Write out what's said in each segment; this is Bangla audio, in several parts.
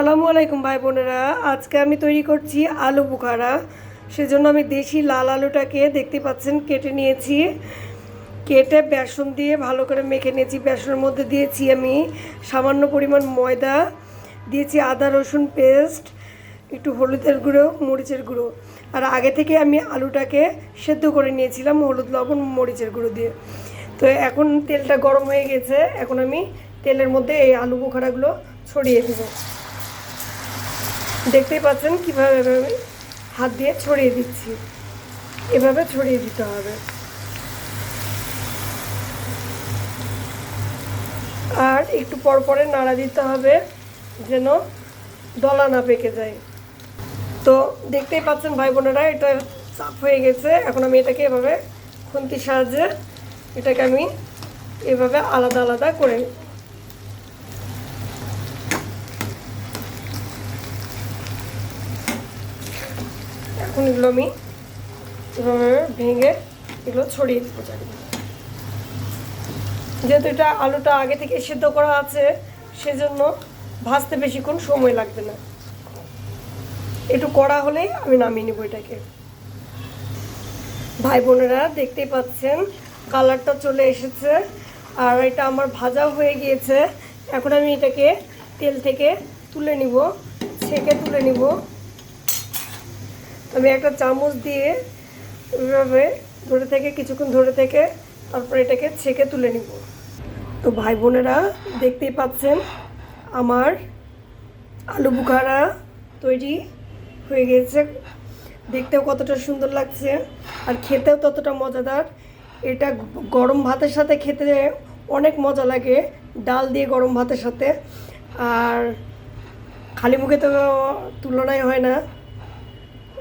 আসসালামু আলাইকুম ভাই বোনেরা। আজকে আমি তৈরি করছি আলু বুখারা। সেজন্য আমি দেশি লাল আলুটাকে দেখতে পাচ্ছেন কেটে নিয়েছি। কেটে বেসন দিয়ে ভালো করে মেখে নিয়েছি। বেসনের মধ্যে দিয়েছি আমি সামান্য পরিমাণ ময়দা, দিয়েছি আদা রসুন পেস্ট, একটু হলুদের গুঁড়ো, মরিচের গুঁড়ো। আর আগে থেকে আমি আলুটাকে সেদ্ধ করে নিয়েছিলাম হলুদ লবণ মরিচের গুঁড়ো দিয়ে। তো এখন তেলটা গরম হয়ে গেছে। এখন আমি তেলের মধ্যে এই আলু বোখারাগুলো ছড়িয়ে দেব। দেখতেই পাচ্ছেন কীভাবে আমি হাত দিয়ে ছড়িয়ে দিচ্ছি। এভাবে ছড়িয়ে দিতে হবে। আর একটু পর পরে নাড়া দিতে হবে যেন দলা না পেকে যায়। তো দেখতেই পাচ্ছেন ভাই বোনেরা, এটা চাপ হয়ে গেছে। এখন আমি এটাকে এভাবে খুন্তির সাহায্যে এটাকে আমি এভাবে আলাদা আলাদা করে নিই। এখন এগুলো আমি এভাবে ভেঙে এগুলো ছড়িয়ে দিতে চাই। যেহেতু এটা আলুটা আগে থেকে সিদ্ধ করা আছে, সেজন্য ভাজতে বেশিক্ষণ সময় লাগবে না। একটু কড়া হলেই আমি নামিয়ে নেব এটাকে। ভাই বোনেরা দেখতেই পাচ্ছেন কালারটা চলে এসেছে আর এটা আমার ভাজা হয়ে গিয়েছে। এখন আমি এটাকে তেল থেকে তুলে নিব, ছেঁকে তুলে নিব। আমি একটা চামচ দিয়ে এভাবে ধরে থেকে কিছুক্ষণ ধরে থেকে তারপর এটাকে ছেঁকে তুলে নিব। তো ভাই বোনেরা দেখতেই পাচ্ছেন আমার আলু বুখারা তৈরি হয়ে গেছে। দেখতেও কতটা সুন্দর লাগছে আর খেতেও ততটা মজাদার। এটা গরম ভাতের সাথে খেতে অনেক মজা লাগে, ডাল দিয়ে গরম ভাতের সাথে। আর খালি মুখে তো তুলনায় হয় না,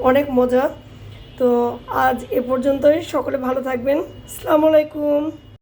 অনেক মজা। তো আজ এ পর্যন্তই। সকলে ভালো থাকবেন। আসসালামু আলাইকুম।